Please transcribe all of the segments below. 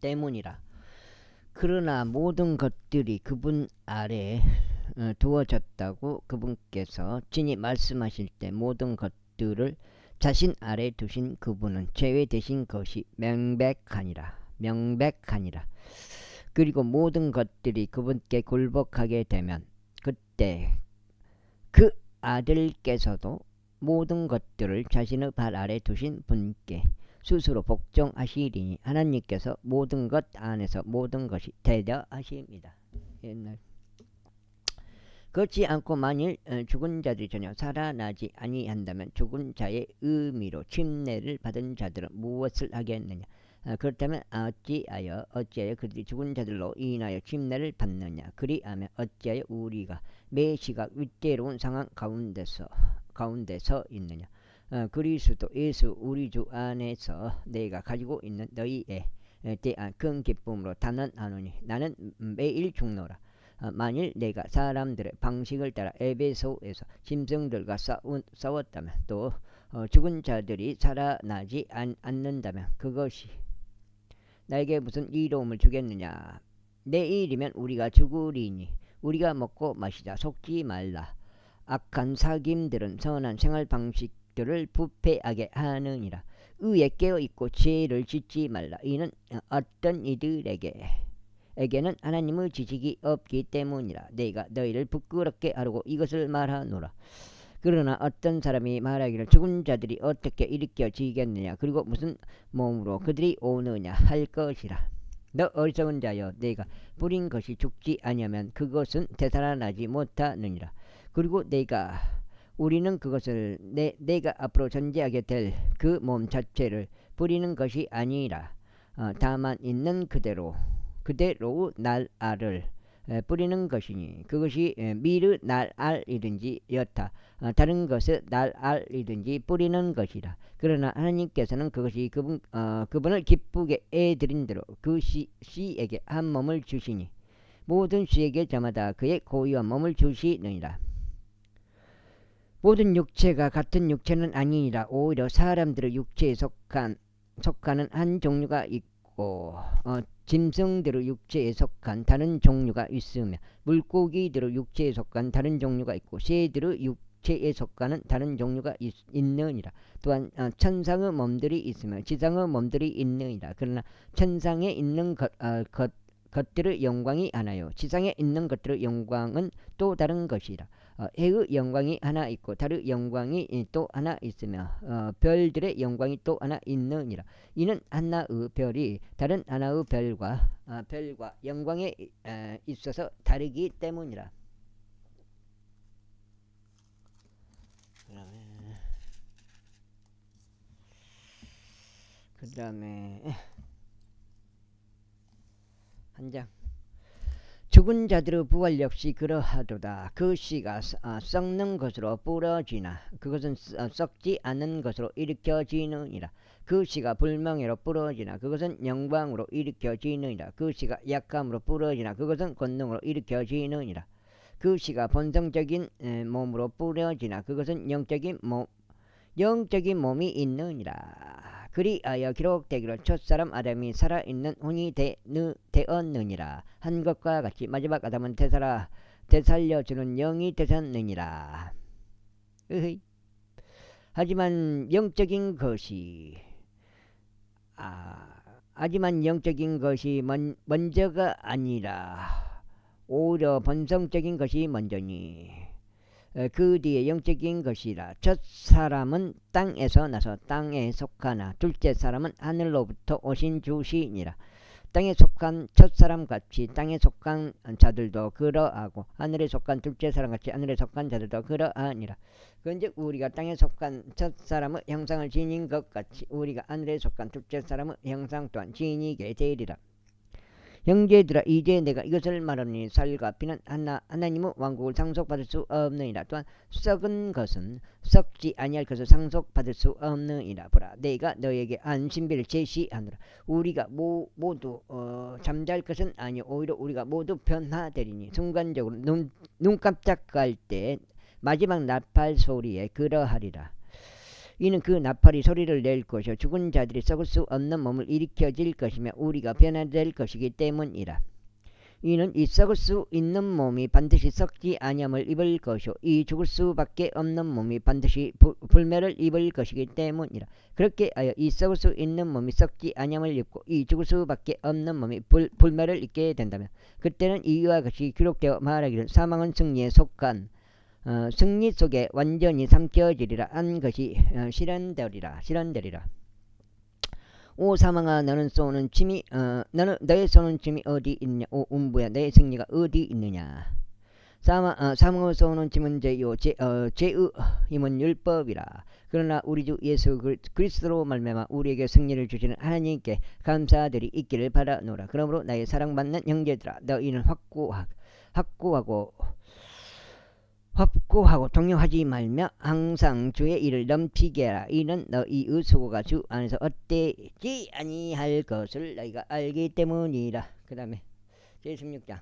때문이라. 그러나 모든 것들이 그분 아래 두어졌다고 그분께서 친히 말씀하실 때 모든 것들을 자신 아래 두신 그분은 제외되신 것이 명백하니라. 명백하니라. 그리고 모든 것들이 그분께 굴복하게 되면 그때 그 아들께서도 모든 것들을 자신의 발 아래 두신 분께 스스로 복종하시리니 하나님께서 모든 것 안에서 모든 것이 되려 하십니다. 옛날 그렇지 않고 만일 죽은 자들이 전혀 살아나지 아니한다면 죽은 자의 의미로 침례를 받은 자들은 무엇을 하겠느냐. 그렇다면 어찌하여 그들이 죽은 자들로 인하여 침례를 받느냐. 그리하면 어찌하여 우리가 매시가 위태로운 상황 가운데서 있느냐. 그리스도 예수 우리 주 안에서 내가 가지고 있는 너희에 대한 큰 기쁨으로 단언하노니 나는 매일 죽노라. 만일 내가 사람들의 방식을 따라 에베소에서 짐승들과 싸웠다면 또 죽은 자들이 살아나지 않는다면 그것이 나에게 무슨 이로움을 주겠느냐. 내일이면 우리가 죽으리니 우리가 먹고 마시자. 속지 말라. 악한 사귐들은 선한 생활 방식들을 부패하게 하느니라. 의에 깨어있고 죄를 짓지 말라. 이는 어떤 이들에게는 하나님의 지식이 없기 때문이라. 내가 너희를 부끄럽게 하려고 이것을 말하노라. 그러나 어떤 사람이 말하기를 죽은 자들이 어떻게 일으켜지겠느냐. 그리고 무슨 몸으로 그들이 오느냐 할 것이라. 너 어리석은 자여, 내가 뿌린 것이 죽지 아니하면 그것은 되살아나지 못하느니라. 그리고 우리는 그것을 내가 앞으로 존재하게 될 그 몸 자체를 뿌리는 것이 아니라 다만 있는 그대로 날알을 뿌리는 것이니 그것이 미르 날알이든지 여타 다른 것을 날알이든지 뿌리는 것이라. 그러나 하나님께서는 그것이 그분을 기쁘게 애드린 대로 그 씨에게 한 몸을 주시니 모든 씨에게 저마다 그의 고유한 몸을 주시느니라. 모든 육체가 같은 육체는 아니니라. 오히려 사람들의 육체에 속하는 한 종류가 있고 짐승들의 육체에 속한 다른 종류가 있으며 물고기들의 육체에 속한 다른 종류가 있고 새들의 육체에 속하는 다른 종류가 있느니라. 또한 천상의 몸들이 있으며 지상의 몸들이 있느니라. 그러나 천상에 있는 것들의 영광이 하나요 지상에 있는 것들의 영광은 또 다른 것이라. 해의 영광이 하나 있고 달의 영광이 또 하나 있으며 별들의 영광이 또 하나 있느니라. 이는 하나의 별이 다른 하나의 별과 영광에 있어서 다르기 때문이라. 그 다음에 한 장. 죽은 자들의 부활 역시 그러하도다. 그 씨가 썩는 것으로 부러지나 그것은 썩지 않는 것으로 일으켜지느니라. 그 씨가 불명예로 부러지나 그것은 영광으로 일으켜지느니라. 그 씨가 약함으로 부러지나 그것은 권능으로 일으켜지느니라. 그 씨가 본성적인 몸으로 부러지나 그것은 영적인 몸이 있느니라. 그리하여 기록되기를 첫사람 아담이 살아있는 혼이 되었느니라. 한 것과 같이 마지막 아담은 되살려주는 영이 되셨느니라. 하지만 영적인 것이 먼저가 아니라 오히려 본성적인 것이 먼저니 그 뒤에 영적인 것이라. 첫 사람은 땅에서 나서 땅에 속하나 둘째 사람은 하늘로부터 오신 주시니라. 땅에 속한 첫 사람같이 땅에 속한 자들도 그러하고 하늘에 속한 둘째 사람같이 하늘에 속한 자들도 그러하니라. 그런즉 우리가 땅에 속한 첫 사람의 형상을 지닌 것 같이 우리가 하늘에 속한 둘째 사람의 형상 또한 지니게 되리라. 형제들아, 이제 내가 이것을 말하니 살과 피는 하나님의 왕국을 상속받을 수 없느니라. 또한 썩은 것은 썩지 아니할 것을 상속받을 수 없느니라. 보라, 내가 너에게 안신비를 제시하노라. 우리가 모두 잠잘 것은 아니요 오히려 우리가 모두 변화되리니 순간적으로 눈 깜짝할 때 마지막 나팔 소리에 그러하리라. 이는 그 나팔이 소리를 낼 것이요 죽은 자들이 썩을 수 없는 몸을 일으켜질 것이며 우리가 변화될 것이기 때문이라. 이는 이 썩을 수 있는 몸이 반드시 썩지 아니함을 입을 것이요 이 죽을 수밖에 없는 몸이 반드시 불멸을 입을 것이기 때문이라. 그렇게 하여 이 썩을 수 있는 몸이 썩지 아니함을 입고 이 죽을 수밖에 없는 몸이 불멸을 입게 된다면 그때는 이와 같이 기록되어 말하기를 사망은 승리에 속한 승리 속에 완전히 삼켜지리라 한 것이 실현되리라. 오 사망아 너는 쏘는 침이 너의 쏘는 침이 어디 있느냐. 오 음부야 너의 승리가 어디 있느냐. 사망을 쏘는 침은 죄요 죄의 힘은 율법이라. 그러나 우리 주 예수 그리스도로 말미암아 우리에게 승리를 주시는 하나님께 감사들이 있기를 바라노라. 그러므로 나의 사랑받는 형제들아 너희는 확고하고 동요하지 말며 항상 주의 일을 넘치게 하라. 이는 너희의 수고가 주 안에서 헛되지 아니할 것을 너희가 알기 때문이라. 그 다음에 제16장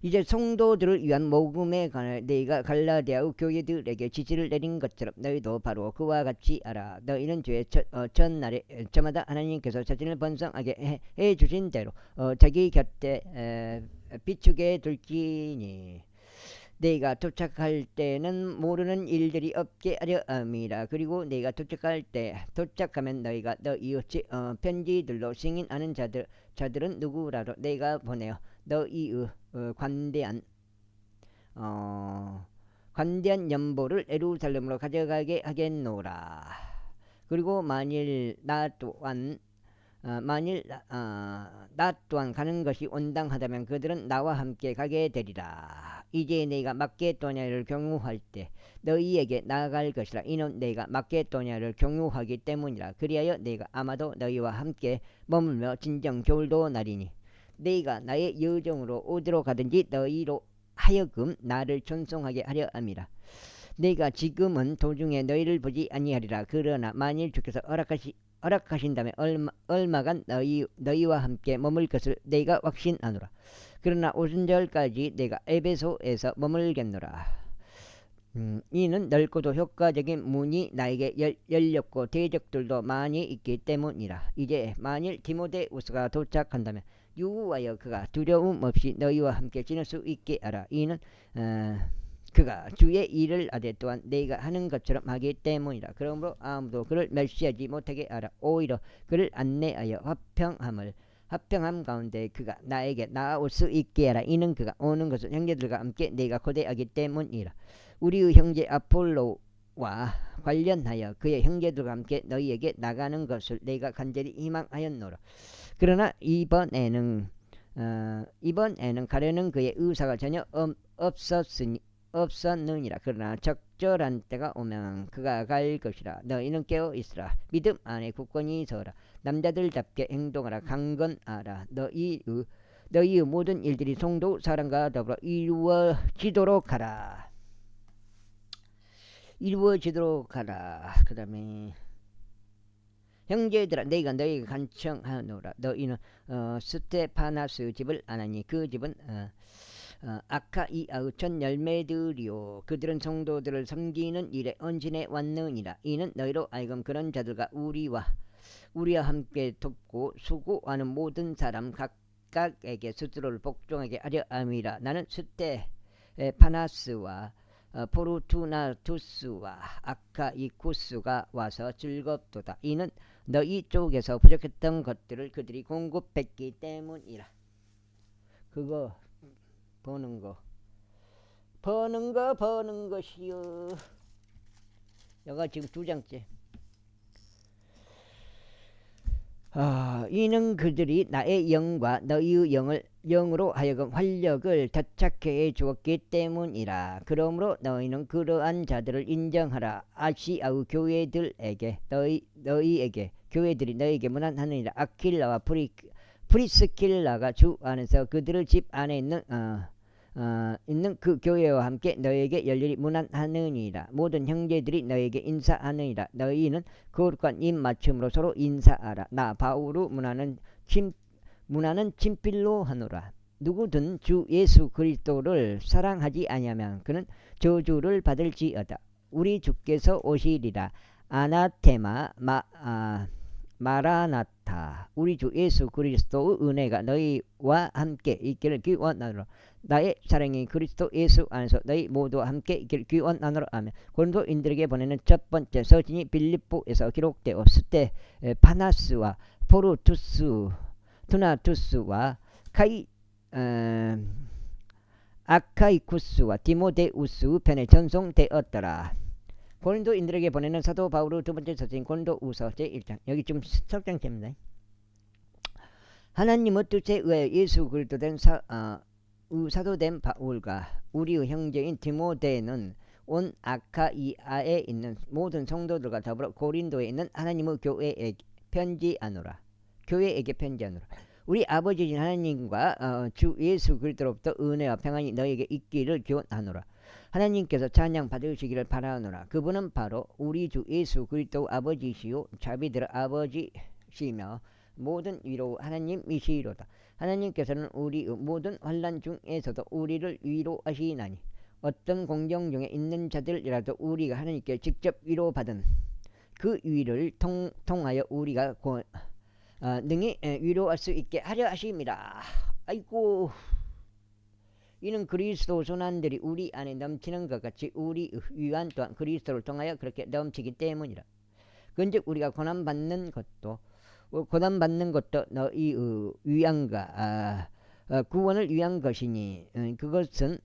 이제 성도들을 위한 모금에 관하여 너희가 갈라디아의 교회들에게 지시를 내린 것처럼 너희도 바로 그와 같이 하라. 너희는 주의 첫날에 저마다 하나님께서 자신을 번성하게 해주신 대로 자기 곁에 비추게 둘지니 네가 도착할 때는 모르는 일들이 없게 하려 함이라. 그리고 네가 도착하면 너희가 너희의 편지들로 승인하는 자들은 누구라도 네가 보내어 너희의 관대한 연보를 예루살렘으로 가져가게 하겠노라. 그리고 만일 나 또한 가는 것이 온당하다면 그들은 나와 함께 가게 되리라. 이제 내가 마게도냐를 경유할 때 너희에게 나아갈 것이라. 이는 내가 마게도냐를 경유하기 때문이라. 그리하여 내가 아마도 너희와 함께 머물며 진정 겨울도 나리니 너희가 나의 여정으로 어디로 가든지 너희로 하여금 나를 존송하게 하려 함이라. 내가 지금은 도중에 너희를 보지 아니하리라. 그러나 만일 주께서 허락하신다면 얼마간 너희와 함께 머물 것을 내가 확신하노라. 그러나 오순절까지 내가 에베소에서 머물겠노라. 이는 넓고도 효과적인 문이 나에게 열렸고 대적들도 많이 있기 때문이라. 이제 만일 디모데우스가 도착한다면 유하여 그가 두려움 없이 너희와 함께 지낼 수 있게 하라. 이는 그가 주의 일을 하되 또한 내가 하는 것처럼 하기 때문이라. 그러므로 아무도 그를 멸시하지 못하게 하라. 오히려 그를 안내하여 화평함 가운데 그가 나에게 나아올 수 있게 하라. 이는 그가 오는 것은 형제들과 함께 내가 고대하기 때문이라. 우리의 형제 아폴로와 관련하여 그의 형제들과 함께 너희에게 나가는 것을 내가 간절히 희망하였노라. 그러나 이번에는 가려는 그의 의사가 전혀 없었느니라. 그러나 적절한 때가 오면 그가 갈 것이라. 너희는 깨어 있으라. 믿음 안에 굳건히 서라. 남자들답게 행동하라. 강건하라. 너희의 모든 일들이 성도 사랑과 더불어 이루어지도록 하라. 그 다음에 형제들아 너희가 너희에게 간청하노라. 너희는 스테파나스 집을 아나니 그 집은 아카이아의 첫 열매들이요 그들은 성도들을 섬기는 일에 언진해 왔느니라. 이는 너희로 하여금 그런 자들과 우리와 함께 돕고 수고하는 모든 사람 각각에게 스스로를 복종하게 하려 함이라. 나는 스테파나스와 포르투나투스와 아카이쿠스가 와서 즐겁도다. 이는 너희 쪽에서 부족했던 것들을 그들이 공급했기 때문이라. 그거 버는 것이요. 여가 지금 2장째. 이는 그들이 나의 영과 너희의 영으로 하여금 활력을 되찾게 해 주었기 때문이라. 그러므로 너희는 그러한 자들을 인정하라. 아시아의 교회들에게 교회들이 너희에게 문안하느니라. 아킬라와 프리스킬라가 주 안에서 그들의 집 안에 있는 그 교회와 함께 너희에게 열렬히 문안하느니라. 모든 형제들이 너희에게 인사하느니라. 너희는 거룩한 입 맞춤으로 서로 인사하라. 나 바울의 문안은 친필로 하노라. 누구든 주 예수 그리스도를 사랑하지 아니하면 그는 저주를 받을지어다. 우리 주께서 오시리라. 아나테마 마라나타. 우리 주 예수 그리스도의 은혜가 너희와 함께 있기를 기원하노라. 나의 사랑이 그리스도 예수 안에서 너희 모두와 함께 있기를 기원하노라. 아멘. 고린도인들에게 보내는 첫 번째 서신이 빌립보에서 기록되었을 때 파나스와 포르투스 투나투스와 아카이쿠스와 디모데우스 편에 전송되었더라. 고린도인들에게 보내는 사도 바울의 두 번째 서신 고린도후서 제1장. 여기 좀 설정됩니다. 하나님의 뜻에 의하여 예수 그리스도 된 사도된 바울과 우리의 형제인 디모데는 온 아카이아에 있는 모든 성도들과 더불어 고린도에 있는 하나님의 교회에게 편지하노라. 우리 아버지신 하나님과 주 예수 그리스도로부터 은혜와 평안이 너에게 있기를 기원하노라. 하나님께서 찬양 받으시기를 바라노라. 그분은 바로 우리 주 예수 그리스도 아버지시요 자비들 아버지시며 모든 위로 하나님이시로다. 하나님께서는 우리 모든 환난 중에서도 우리를 위로하시나니 어떤 공경 중에 있는 자들이라도 우리가 하나님께 직접 위로받은 그 위를 통하여 우리가 능히 위로할 수 있게 하려 하심이라. 아이고, 이는 그리스도 손안들이 우리 안에 넘치는 것 같이 우리 위안 또한 그리스도를 통하여 그렇게 넘치기 때문이라. 그런즉 우리가 고난받는 것도 너희 위안과 구원을 위한 것이니 그것은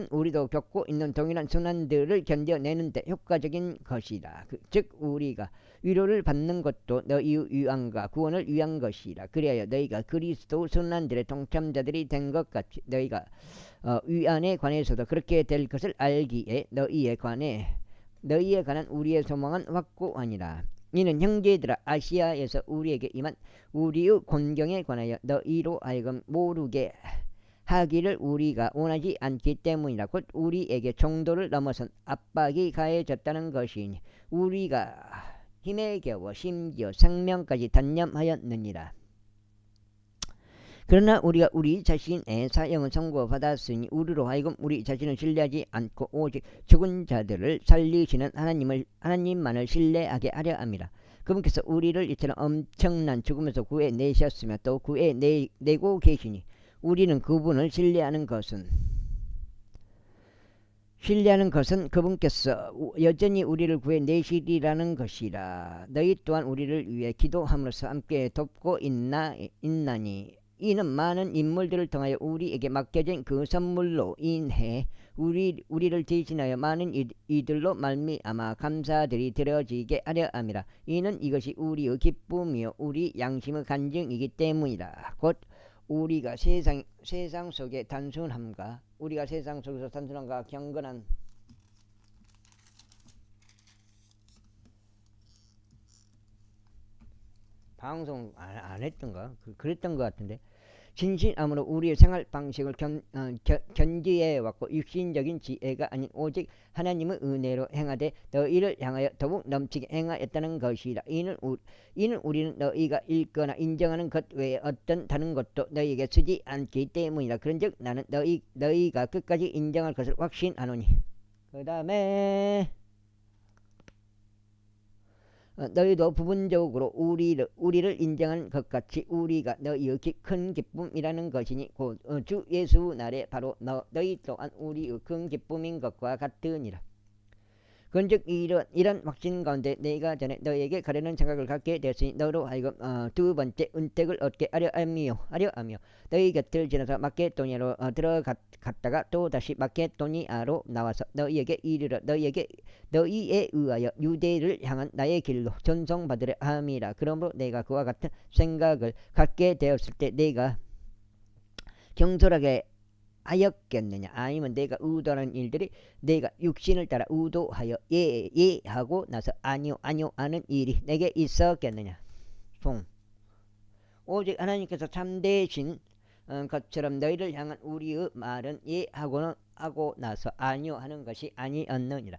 우리도 겪고 있는 동일한 순환들을 견뎌내는데 효과적인 것이라. 즉 우리가 위로를 받는 것도 너희 위안과 구원을 위한 것이라. 그리하여 너희가 그리스도 순환들의 동참자들이 된 것 같이 너희가 위안에 관해서도 그렇게 될 것을 알기에 너희에 관한 우리의 소망은 확고하니라. 이는 형제들아 아시아에서 우리에게 임한 우리의 곤경에 관하여 너희로 하여금 모르게 하기를 우리가 원하지 않기 때문이라. 곧 우리에게 정도를 넘어선 압박이 가해졌다는 것이니 우리가 힘에 겨워 심지어 생명까지 단념하였느니라. 그러나 우리가 우리 자신의 사형을 선고받았으니 우리로 하여금 우리 자신을 신뢰하지 않고 오직 죽은 자들을 살리시는 하나님만을 신뢰하게 하려 합니다. 그분께서 우리를 이처럼 엄청난 죽음에서 구해내셨으며 또 구해내고 계시니 우리는 그분을 신뢰하는 것은 그분께서 여전히 우리를 구해내시리라는 것이라. 너희 또한 우리를 위해 기도함으로써 함께 돕고 있나니 이는 많은 인물들을 통하여 우리에게 맡겨진 그 선물로 인해 우리를 대신하여 많은 이들로 말미암아 감사들이 드려지게 하려 함이라. 이는 이것이 우리의 기쁨이요 우리 양심의 간증이기 때문이라. 곧 우리가 세상 속의 단순함과 경건한 방송 안 했던가? 그랬던 것 같은데 진실함으로 우리의 생활 방식을 견지해왔고 육신적인 지혜가 아닌 오직 하나님의 은혜로 행하되 너희를 향하여 더욱 넘치게 행하였다는 것이라. 이는 우리는 너희가 읽거나 인정하는 것 외에 어떤 다른 것도 너희에게 쓰지 않기 때문이라. 그런즉 나는 너희가 끝까지 인정할 것을 확신하노니 그 다음에 너희도 부분적으로 우리를 인정한 것 같이 우리가 너희의 큰 기쁨이라는 것이니 곧 주 예수 날에 바로 너희 또한 우리의 큰 기쁨인 것과 같으니라. 그런즉 이런 확신 가운데 내가 전에 너희에게 가려는 생각을 갖게 되었으니 너로 하여금 두 번째 은택을 얻게 하려 하며 너희 곁을 지나서 마케도니아로 들어갔다가 또 다시 마케도니아로 나와서 너희에게 이르러 너희에 의하여 유대를 향한 나의 길로 전송받으려 함이라. 그러므로 내가 그와 같은 생각을 갖게 되었을 때 내가 경솔하게 하였겠느냐? 아니면 내가 의도하는 일들이 내가 육신을 따라 의도하여 예 하고 나서 아니요 하는 일이 내게 있었겠느냐? 오직 하나님께서 참되신 것처럼 너희를 향한 우리의 말은 예 하고 나서 아니요 하는 것이 아니었느니라.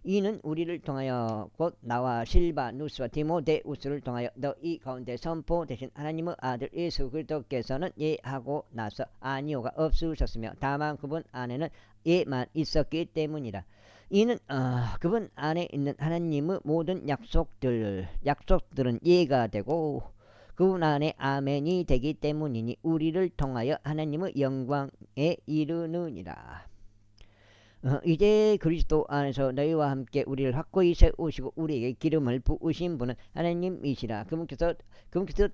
이는 우리를 통하여 곧 나와 실바누스와 디모데우스를 통하여 너희 가운데 선포되신 하나님의 아들 예수 그리스도께서는 예 하고 나서 아니요가 없으셨으며 다만 그분 안에는 예만 있었기 때문이라. 이는 그분 안에 있는 하나님의 모든 약속들은 예가 되고 그분 안에 아멘이 되기 때문이니 우리를 통하여 하나님의 영광에 이르느니라. 이제 그리스도 안에서 너희와 함께 우리를 확고히 세우시고 우리에게 기름을 부으신 분은 하나님이시라. 그분께서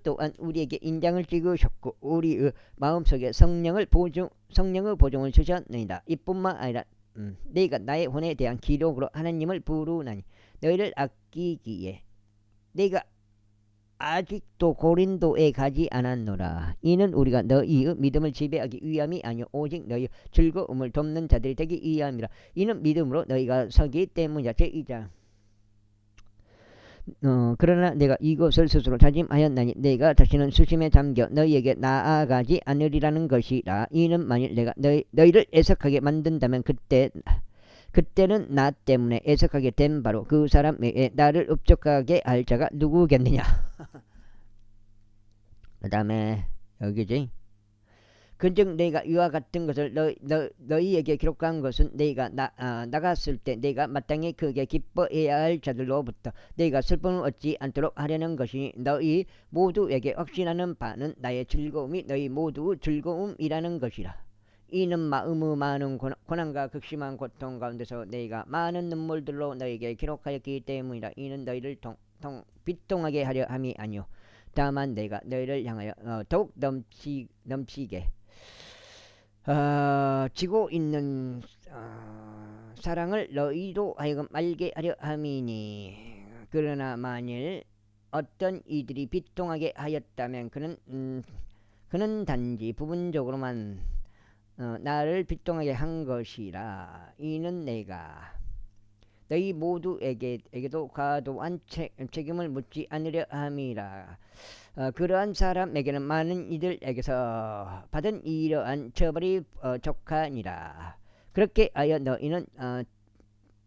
또한 우리에게 인장을 찍으셨고 우리의 마음속에 성령의 보증을 주셨느니라. 이뿐만 아니라 너희가 나의 혼에 대한 기록으로 하나님을 부르나니 너희를 아끼기에 내가 아직도 고린도에 가지 않았노라. 이는 우리가 너희의 믿음을 지배하기 위함이 아니요 오직 너희 즐거움을 돕는 자들이 되기 위함이라. 이는 믿음으로 너희가 서기 때문이라. 제2장. 그러나 내가 이것을 스스로 다짐하였나니 내가 다시는 수심에 잠겨 너희에게 나아가지 않으리라는 것이라. 이는 만일 내가 너희를 애석하게 만든다면 그때는 나 때문에 애석하게 된 바로 그 사람 외에 나를 up적하게 할 자가 누구겠느냐. 그 다음에 여기지. 그즉 내가 이와 같은 것을 너희에게 기록한 것은 내가 나갔을 때 내가 마땅히 크게 기뻐해야 할 자들로부터 내가 슬픔을 얻지 않도록 하려는 것이니 너희 모두에게 확신하는 바는 나의 즐거움이 너희 모두의 즐거움이라는 것이라. 이는 마음의 많은 고난과 극심한 고통 가운데서 내가 많은 눈물들로 너희에게 기록하였기 때문이라. 이는 너희를 비통하게 하려 함이 아니요 다만 내가 너희를 향하여 더욱 넘치게 지고 있는 사랑을 너희도 하여금 알게 하려 함이니. 그러나 만일 어떤 이들이 비통하게 하였다면 그는 단지 부분적으로만 나를 비통하게 한 것이라. 이는 내가 너희 모두에게도 과도한 책임을 묻지 않으려 함이라. 그러한 사람에게는 많은 이들에게서 받은 이러한 처벌이 족하니라. 그렇게 하여 너희는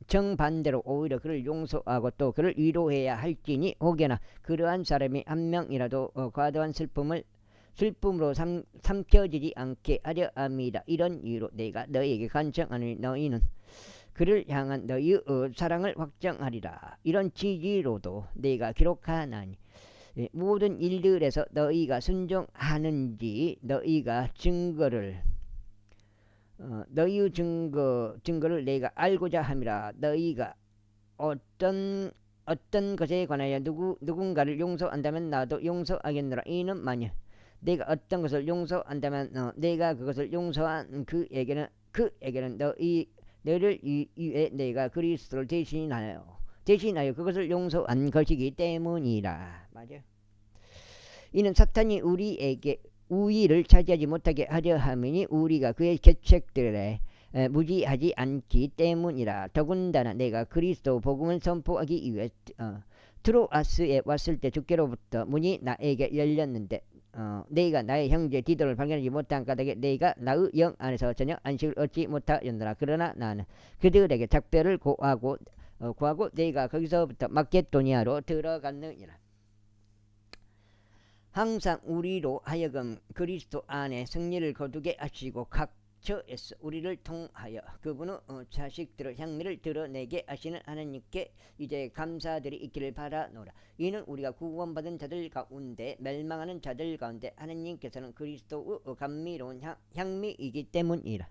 정반대로 오히려 그를 용서하고 또 그를 위로해야 할지니 혹여나 그러한 사람이 한 명이라도 과도한 슬픔으로 삼켜지지 않게 하려 함이라. 이런 이유로 내가 너희에게 간청하니 너희는 그를 향한 너희의 사랑을 확정하리라. 이런 취지로도 내가 기록하나니 모든 일들에서 너희가 순종하는지 너희의 증거를 내가 알고자 함이라. 너희가 어떤 것에 관하여 누군가를 용서한다면 나도 용서하겠노라. 이는 만일 내가 어떤 것을 용서한다면 내가 그것을 용서한 그에게는 너희를 위해 내가 그리스도를 대신하여 그것을 용서한 것이기 때문이라. 맞아. 이는 사탄이 우리에게 우위를 차지하지 못하게 하려 함이니 우리가 그의 계책들에 무지하지 않기 때문이라. 더군다나 내가 그리스도 복음을 선포하기 위해 트로아스에 왔을 때 주께로부터 문이 나에게 열렸는데 내가 나의 형제 디도를 발견하지 못한 까닭에 내가 나의 영 안에서 전혀 안식을 얻지 못하였노라. 그러나 나는 그들에게 작별을 구하고 내가 거기서부터 마케도니아로 들어갔느니라. 항상 우리로 하여금 그리스도 안에 승리를 거두게 하시고 각처에서 우리를 통하여 그분의 자식들의 향미를 드러내게 하시는 하나님께 이제 감사들이 있기를 바라노라. 이는 우리가 구원받은 자들 가운데 멸망하는 자들 가운데 하나님께서는 그리스도의 감미로운 향미이기 때문이라.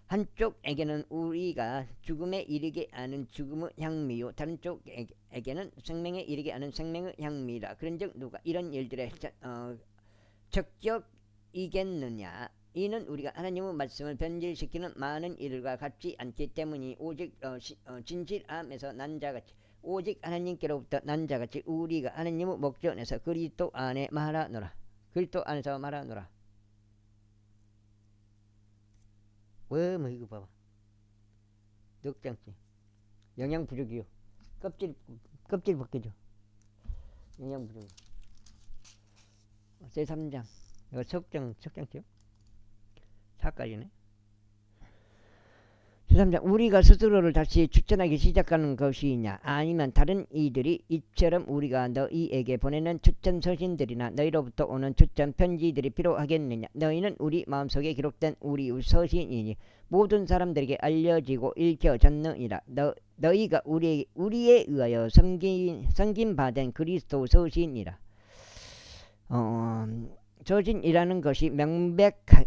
한쪽에게는 우리가 죽음에 이르게 하는 죽음의 향미요 다른 쪽에게는 생명에 이르게 하는 생명의 향미라. 그런즉 누가 이런 일들에 적격이겠느냐. 이는 우리가 하나님의 말씀을 변질시키는 많은 일들과 같지 않기 때문이 오직 진실함에서 난 자같이 오직 하나님께로부터 난 자같이 우리가 하나님의 목전에서 그리스도 안에 말하노라. 그리스도 안에서 말하노라. 왜 뭐 이거 봐봐. 넉장지 영양 부족이요. 껍질 벗겨줘. 영양 부족. 제3장 이거 석장지요. 4까지네. 제3장 우리가 스스로를 다시 추천하기 시작하는 것이냐 아니면 다른 이들이 이처럼 우리가 너희에게 보내는 추천 서신들이나 너희로부터 오는 추천 편지들이 필요하겠느냐. 너희는 우리 마음속에 기록된 우리의 서신이니 모든 사람들에게 알려지고 읽혀졌느니라. 너희가 우리에 의하여 섬김받은 그리스도 서신이라. 서신이라는 것이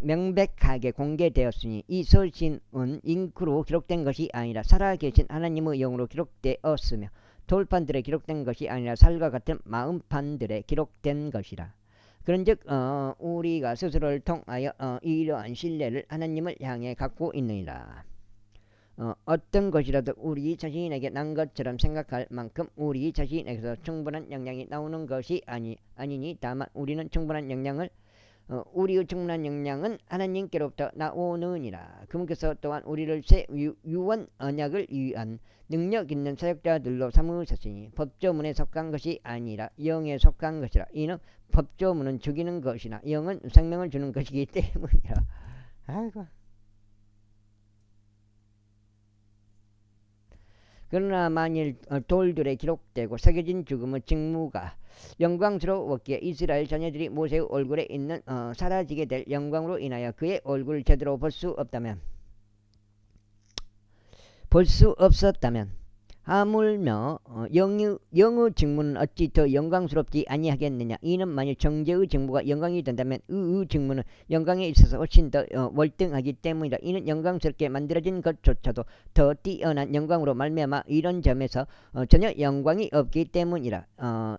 명백하게 공개되었으니 이 서신은 잉크로 기록된 것이 아니라 살아계신 하나님의 영으로 기록되었으며 돌판들에 기록된 것이 아니라 살과 같은 마음판들에 기록된 것이라. 그런즉 우리가 스스로를 통하여 이러한 신뢰를 하나님을 향해 갖고 있느니라. 어떤 것이라도 우리 자신에게 난 것처럼 생각할 만큼 우리 자신에게서 충분한 영향이 나오는 것이 아니니 다만 우리는 충분한 영향을 우리의 충분한 영향은 하나님께로부터 나오느니라. 그분께서 또한 우리를 새 유언 언약을 위한 능력 있는 사역자들로 삼으셨으니 법조문에 속한 것이 아니라 영에 속한 것이라. 이는 법조문은 죽이는 것이나 영은 생명을 주는 것이기 때문이라. 아이고. 그러나 만일 돌들에 기록되고 새겨진 죽음의 직무가 영광스러웠기에 이스라엘 자녀들이 모세의 얼굴에 있는 사라지게 될 영광으로 인하여 그의 얼굴을 제대로 볼 수 없었다면 하물며 영의 직무는 어찌 더 영광스럽지 아니하겠느냐. 이는 만일 정죄의 직무가 영광이 된다면 의의 직무는 영광에 있어서 훨씬 더 월등하기 때문이다. 이는 영광스럽게 만들어진 것조차도 더 뛰어난 영광으로 말미암아 이런 점에서 전혀 영광이 없기 때문이라.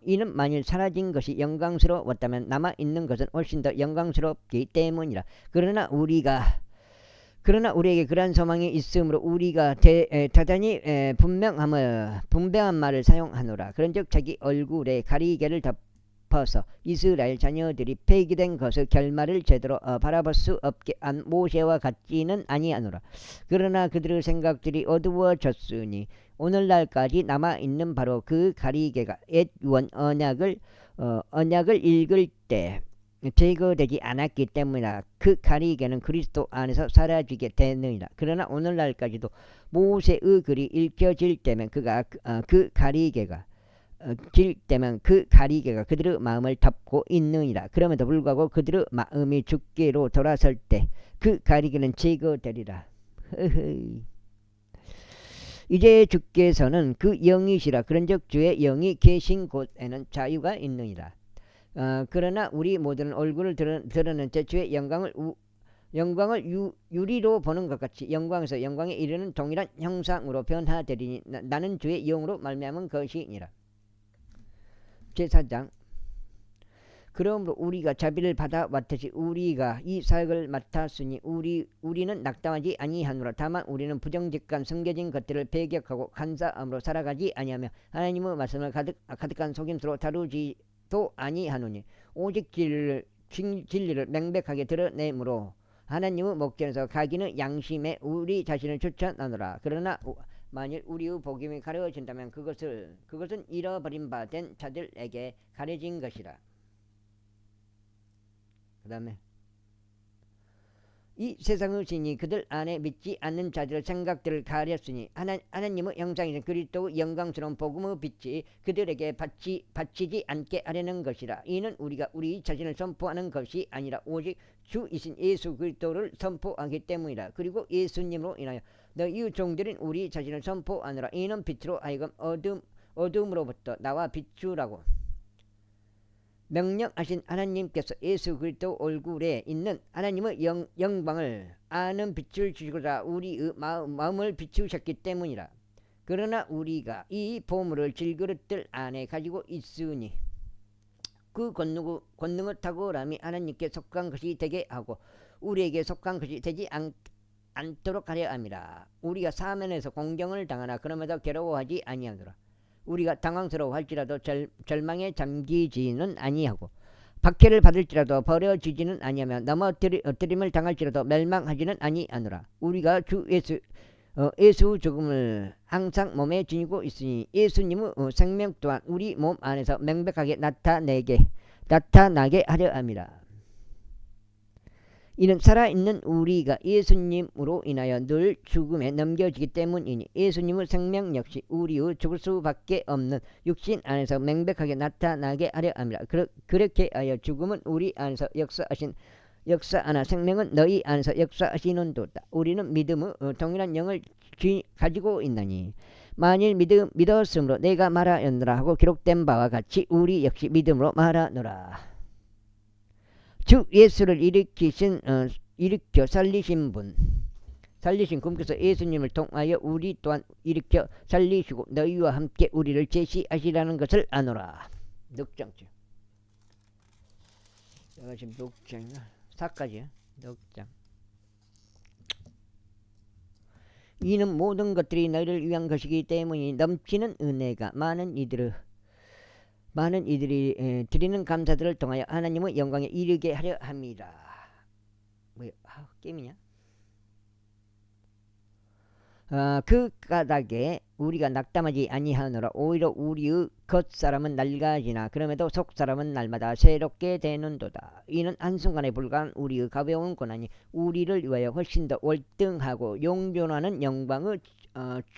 이는 만일 사라진 것이 영광스러웠다면 남아있는 것은 훨씬 더 영광스럽기 때문이라. 그러나 우리에게 그러한 소망이 있으므로 우리가 대단히 분명한 말을 사용하노라. 그런즉 자기 얼굴에 가리개를 덮어서 이스라엘 자녀들이 폐기된 것의 결말을 제대로 바라볼 수 없게 한 모세와 같지는 아니하노라. 그러나 그들의 생각들이 어두워졌으니 오늘날까지 남아있는 바로 그 가리개가 옛 유언 언약을 읽을 때 제거되지 않았기 때문이라. 그 가리개는 그리스도 안에서 사라지게 되느니라. 그러나 오늘날까지도 모세의 글이 읽혀질 때면 그 가리개가 그들의 마음을 덮고 있느니라. 그럼에도 불구하고 그들의 마음이 주께로 돌아설 때 그 가리개는 제거되리라. 이제 주께서는 그 영이시라. 그런즉 주의 영이 계신 곳에는 자유가 있느니라. 그러나 우리 모두는 얼굴을 드러낸 채 주의 영광을 유리로 보는 것 같이 영광에서 영광에 이르는 동일한 형상으로 변화되리니 나는 주의 영으로 말미암은 것이니라. 제4장 그러므로 우리가 자비를 받아왔듯이 우리가 이 사역을 맡았으니 우리는 낙담하지 아니하노라. 다만 우리는 부정직한 숨겨진 것들을 배격하고 간사함으로 살아가지 아니하며 하나님의 말씀을 가득한 속임수로 다루지도 아니하노니 오직 진리를 명백하게 드러내므로 하나님의 목전에서 각인의 양심에 우리 자신을 추천하노라. 그러나 만일 우리의 복음이 가려진다면 그것은 잃어버린 바 된 자들에게 가려진 것이라. 그 다음에 이 세상의 신이 그들 안에 믿지 않는 자들의 생각들을 가렸으니 하나님의 형상이신 그리스도의 영광스러운 복음의 빛이 그들에게 바치지 않게 하려는 것이라. 이는 우리가 우리 자신을 선포하는 것이 아니라 오직 주이신 예수 그리스도를 선포하기 때문이라. 그리고 예수님으로 인하여 너희 종들인 우리 자신을 선포하느라. 이는 빛으로 하여금 어둠으로부터 나와 비추라고 명령하신 하나님께서 예수 그리스도 얼굴에 있는 하나님의 영광을 아는 빛을 주시고자 우리의 마음을 비추셨기 때문이라. 그러나 우리가 이 보물을 질그릇들 안에 가지고 있으니 그 권능의 탁월함이 하나님께 속한 것이 되게 하고 우리에게 속한 것이 되지 않도록 하려 함이라. 우리가 사면에서 공경을 당하나 그럼에도 괴로워하지 아니하노라. 우리가 당황스러워할지라도 절망에 잠기지는 아니하고 박해를 받을지라도 버려지지는 아니하며 넘어뜨림을 당할지라도 멸망하지는 아니하노라. 우리가 주 예수 죽음을 항상 몸에 지니고 있으니 예수님의 생명 또한 우리 몸 안에서 명백하게 나타나게 하려 함이라. 이는 살아있는 우리가 예수님으로 인하여 늘 죽음에 넘겨지기 때문이니 예수님의 생명 역시 우리의 죽을 수밖에 없는 육신 안에서 명백하게 나타나게 하려 합니다. 그렇게 하여 죽음은 우리 안에서 역사하나 생명은 너희 안에서 역사하시는도다. 우리는 믿음의 동일한 영을 가지고 있나니 만일 믿었으므로 내가 말하였노라 하고 기록된 바와 같이 우리 역시 믿음으로 말하노라. 주 예수를 일으켜 살리신 분께서 예수님을 통하여 우리 또한 일으켜 살리시고 너희와 함께 우리를 제시하시라는 것을 아노라. 6장째. 제가 지금 6장이나 4까지야. 6장. 이는 모든 것들이 너희를 위한 것이기 때문에 넘치는 은혜가 많은 이들이 드리는 감사들을 통하여 하나님의 영광에 이르게 하려 합니다. 뭐야? 게임이냐? 그 까닭에 우리가 낙담하지 아니하노라. 오히려 우리의 겉사람은 낡아지나 그럼에도 속사람은 날마다 새롭게 되는도다. 이는 한순간에 불과한 우리의 가벼운 고난이 우리를 위하여 훨씬 더 월등하고 용존하는 영광의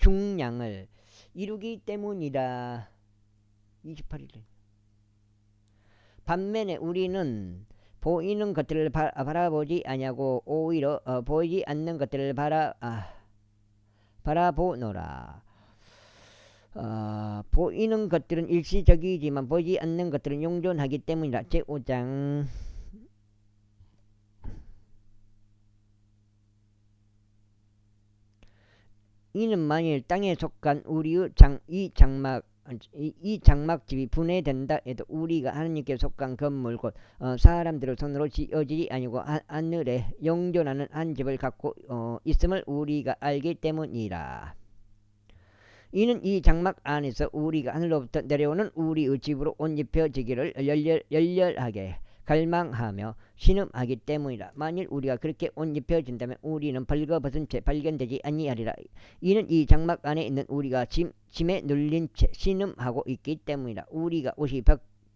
중량을 이루기 때문이다. 28일에 반면에 우리는 보이는 것들을 바라보지 아니하고 오히려 보이지 않는 것들을 바라보노라. 보이는 것들은 일시적이지만 보이지 않는 것들은 용존하기 때문이라. 제5장. 이는 만일 땅에 속한 우리의 이 장막집이 분해된다 해도 우리가 하나님께 속한 건물 곧 사람들의 손으로 지어지지 아니고 하늘에 영존하는 한 집을 갖고 있음을 우리가 알기 때문이라. 이는 이 장막 안에서 우리가 하늘로부터 내려오는 우리의 집으로 옷 입혀지기를 열렬하게 갈망하며 신음하기 때문이라. 만일 우리가 그렇게 옷 입혀진다면 우리는 벌거벗은 채 발견되지 아니하리라. 이는 이 장막 안에 있는 우리가 짐에 눌린 채 신음하고 있기 때문이라. 우리가 옷이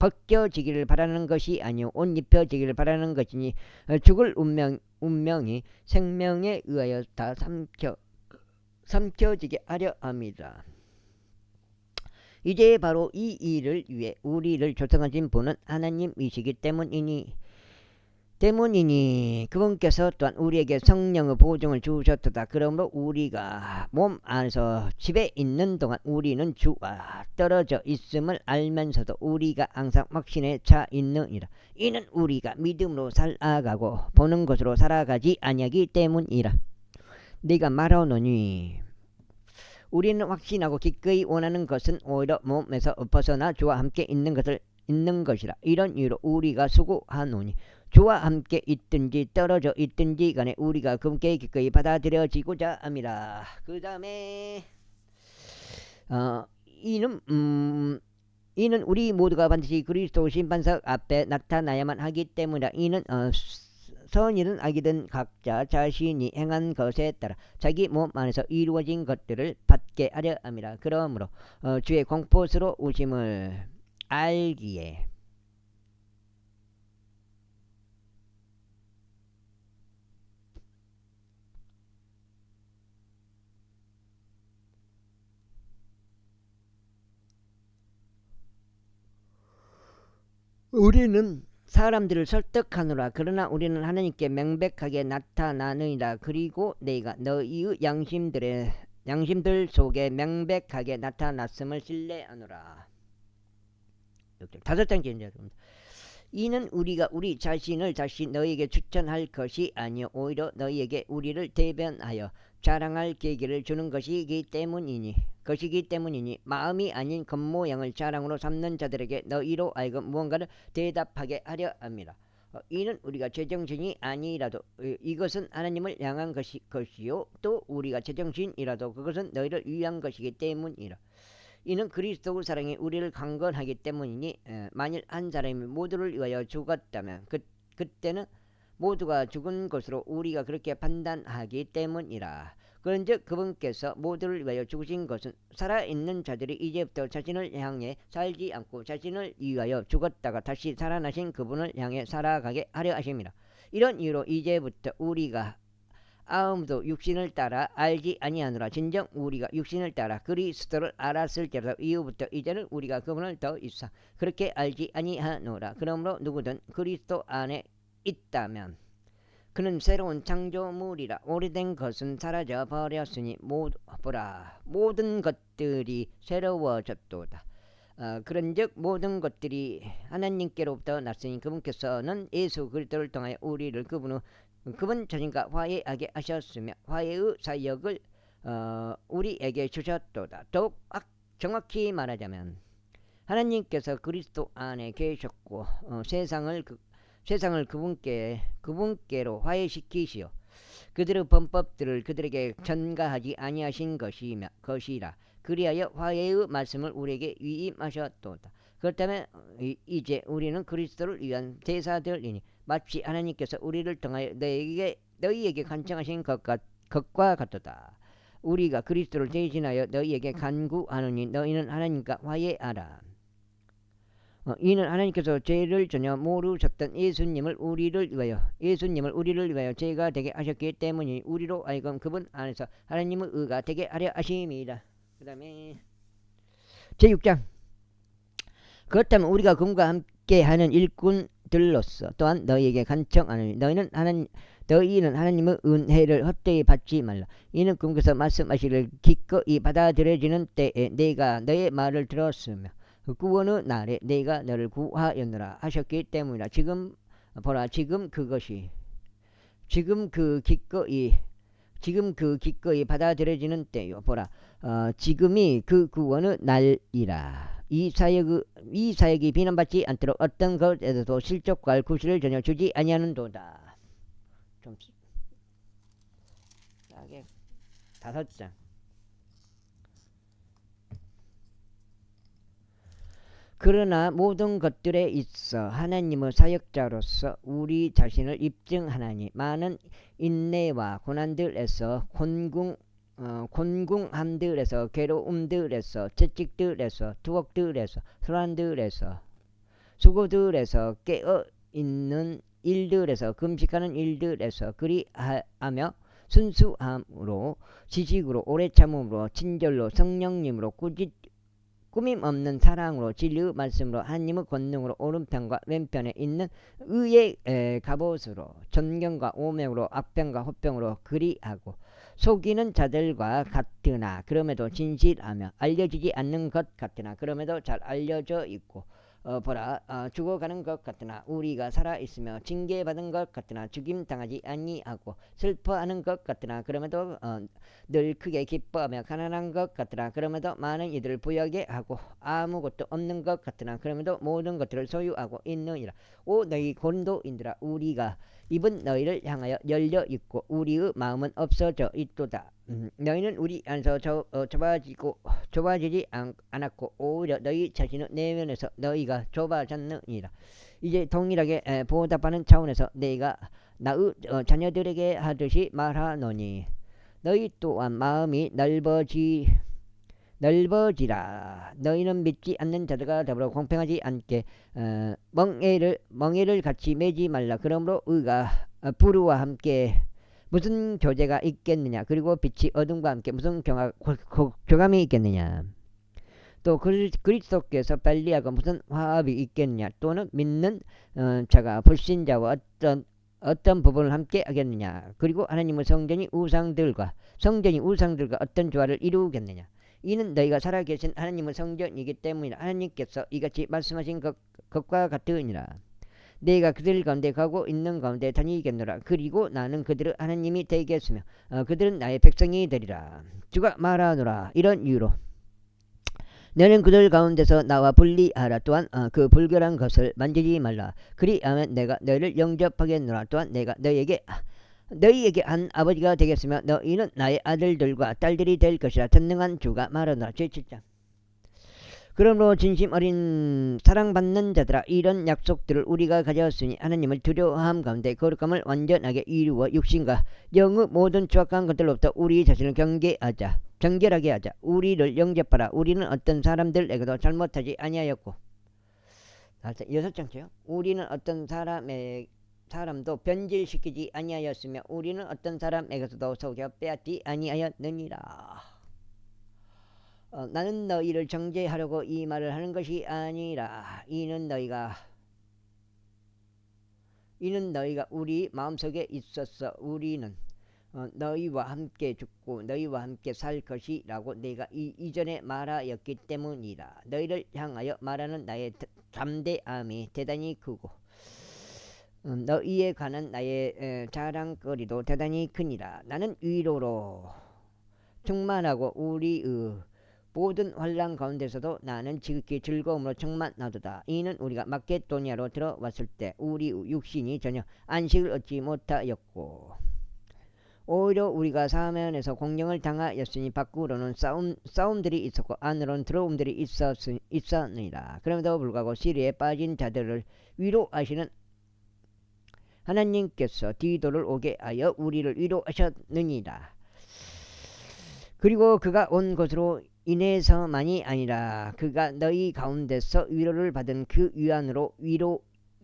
벗겨지기를 바라는 것이 아니요 옷 입혀지기를 바라는 것이니 죽을 운명이 생명에 의하여 다 삼켜지게 하려 합니다. 이제 바로 이 일을 위해 우리를 조성하신 분은 하나님이시기 때문이니 그분께서 또한 우리에게 성령의 보증을 주셨도다. 그러므로 우리가 몸 안에서 집에 있는 동안 우리는 주와 떨어져 있음을 알면서도 우리가 항상 확신에 차 있느니라. 이는 우리가 믿음으로 살아가고 보는 것으로 살아가지 아니하기 때문이라. 네가 말하노니 우리는 확신하고 기꺼이 원하는 것은 오히려 몸에서 벗어나 주와 함께 있는 것이라. 이런 이유로 우리가 수고하노니 주와 함께 있든지 떨어져 있든지 간에 우리가 그분께 기꺼이 받아들여지고자 합니다. 그 다음에 이는 우리 모두가 반드시 그리스도 심판석 앞에 나타나야만 하기 때문이라. 이는 선이든 악이든 각자 자신이 행한 것에 따라 자기 몸 안에서 이루어진 것들을 받게 하려 합니다. 그러므로 주의 공포스러우심을 알기에 우리는 사람들을 설득하노라. 그러나 우리는 하나님께 명백하게 나타나느니라. 그리고 내가 너희의 양심들 속에 명백하게 나타났음을 신뢰하노라. 5장째. 이는 우리가 우리 자신을 다시 너희에게 추천할 것이 아니요 오히려 너희에게 우리를 대변하여 자랑할 계기를 주는 것이기 때문이니 마음이 아닌 겉모양을 자랑으로 삼는 자들에게 너희로 하여금 무언가를 대답하게 하려 합니다. 이는 우리가 제정신이 아니라도 이것은 하나님을 향한 것이요 또 우리가 제정신이라도 그것은 너희를 위한 것이기 때문이라. 이는 그리스도의 사랑이 우리를 강건하기 때문이니 만일 한 사람이 모두를 위하여 죽었다면 그때는 모두가 죽은 것으로 우리가 그렇게 판단하기 때문이라. 그런즉 그분께서 모두를 위하여 죽으신 것은 살아있는 자들이 이제부터 자신을 향해 살지 않고 자신을 위하여 죽었다가 다시 살아나신 그분을 향해 살아가게 하려 하십니다. 이런 이유로 이제부터 우리가 아무도 육신을 따라 알지 아니하노라. 진정 우리가 육신을 따라 그리스도를 알았을지라도 이후부터 이제는 우리가 그분을 더 이상 그렇게 알지 아니하노라. 그러므로 누구든 그리스도 안에 있다면 그는 새로운 창조물이라. 오래된 것은 사라져 버렸으니 보라 모든 것들이 새로워졌도다. 그런즉 모든 것들이 하나님께로부터 났으니 그분께서는 예수 그리스도를 통하여 우리를 그분 자신과 화해하게 하셨으며 화해의 사역을 우리에게 주셨도다. 더욱 정확히 말하자면 하나님께서 그리스도 안에 계셨고 세상을 그분께로 화해시키시어 그들의 범법들을 그들에게 전가하지 아니하신 것이라. 그리하여 화해의 말씀을 우리에게 위임하셨도다. 그렇다면 이제 우리는 그리스도를 위한 대사들이니 마치 하나님께서 우리를 통하여 너희에게 간청하신 것과 같도다. 우리가 그리스도를 대신하여 너희에게 간구하노니 너희는 하나님과 화해하라. 이는 하나님께서 죄를 전혀 모르셨던 예수님을 우리를 위하여 죄가 되게 하셨기 때문이니 우리로 하여금 그분 안에서 하나님의 의가 되게 하려 하심이다. 그 다음에 제6장. 그렇다면 우리가 그분과 함께하는 일꾼들로서 또한 너희에게 간청하노니 너희는 하나님의 은혜를 헛되이 받지 말라. 이는 그분께서 말씀하시기를 기꺼이 받아들여지는 때에 내가 너의 말을 들었으며 구원의 날에 내가 너를 구하였노라 하셨기 때문이라. 지금 그 기꺼이 받아들여지는 때요. 보라 지금이 그 구원의 날이라. 이 사역이 비난받지 않도록 어떤 것에서도 실족과 구실을 전혀 주지 아니하는도다. 좀 싸게 5장. 그러나 모든 것들에 있어 하나님의 사역자로서 우리 자신을 입증하나니 많은 인내와 고난들에서 곤궁함들에서 괴로움들에서 채찍들에서 투옥들에서 소란들에서 수고들에서 깨어있는 일들에서 금식하는 일들에서 그리하며 순수함으로 지식으로 오래 참음으로 친절로 성령님으로 꾸밈 없는 사랑으로 진리의 말씀으로 하나님의 권능으로 오른편과 왼편에 있는 의의 갑옷으로 존경과 오명으로 악병과 호병으로 그리하고 속이는 자들과 같으나 그럼에도 진실하며 알려지지 않는 것 같으나 그럼에도 잘 알려져 있고 보라 죽어가는 것 같으나 우리가 살아있으며 징계받은 것 같으나 죽임당하지 아니하고 슬퍼하는 것 같으나 그럼에도 늘 크게 기뻐하며 가난한 것 같으나 그럼에도 많은 이들을 부유하게 하고 아무것도 없는 것 같으나 그럼에도 모든 것들을 소유하고 있느니라. 오 너희 고린도인들아 우리가 입은 너희를 향하여 열려 있고 우리의 마음은 없어져 있도다. 너희는 우리 안에서 좁아지지 않았고 오히려 너희 자신의 내면에서 너희가 좁아졌느니라. 이제 동일하게 보답하는 차원에서 내가 나의 자녀들에게 하듯이 말하노니 너희 또한 마음이 넓어지라. 너희는 믿지 않는 자들과 더불어 공평하지 않게 멍에를 같이 매지 말라. 그러므로 의가 불의와 함께 무슨 교제가 있겠느냐. 그리고 빛이 어둠과 함께 무슨 교감이 있겠느냐. 또 그리스도께서 빨리하고 무슨 화합이 있겠느냐. 또는 믿는 자가 불신자와 어떤 부분을 함께 하겠느냐. 그리고 하나님의 성전이 우상들과 어떤 조화를 이루겠느냐. 이는 너희가 살아계신 하나님의 성전이기 때문이라. 하나님께서 이같이 말씀하신 것과 같으니라. 내가 그들 가운데 가고 있는 가운데 다니겠노라. 그리고 나는 그들의 하나님이 되겠으며 그들은 나의 백성이 되리라. 주가 말하노라. 이런 이유로 너는 그들 가운데서 나와 분리하라. 또한 그 불결한 것을 만지지 말라. 그리하면 내가 너희를 영접하겠노라. 또한 내가 너희에게 한 아버지가 되겠으며 너희는 나의 아들들과 딸들이 될 것이라. 전능한 주가 말하노라. 제7장. 그러므로 진심 어린 사랑받는 자들아 이런 약속들을 우리가 가졌으니 하나님을 두려워함 가운데 거룩함을 완전하게 이루어 육신과 영의 모든 추악한 것들로부터 우리 자신을 정결하게 하자. 우리를 영접하라. 우리는 어떤 사람들에게도 잘못하지 아니하였고 6장째요. 우리는 어떤 사람에게도 사람도 변질시키지 아니하였으며 우리는 어떤 사람에게서도 속여 빼앗지 아니하였느니라. 나는 너희를 정죄하려고 이 말을 하는 것이 아니라 이는 너희가 우리 마음속에 있었어. 우리는 너희와 함께 죽고 너희와 함께 살 것이라고 내가 이전에 말하였기 때문이라. 너희를 향하여 말하는 나의 담대함이 대단히 크고 너희에 관한 나의 자랑거리도 대단히 크니라. 나는 위로로 충만하고 우리의 모든 환난 가운데서도 나는 지극히 즐거움으로 충만하도다. 이는 우리가 마케도니아로 들어왔을 때 우리 육신이 전혀 안식을 얻지 못하였고 오히려 우리가 사면에서 공경을 당하였으니 밖으로는 싸움들이 있었고 안으로는 들어옴들이 있었느니라. 그럼에도 불구하고 시리에 빠진 자들을 위로하시는 하나님께서 디도를 오게 하여 우리를 위로하셨느니라. 그리고 그가 온 것으로 인해서만이 아니라 그가 너희 가운데서 위로를 받은 그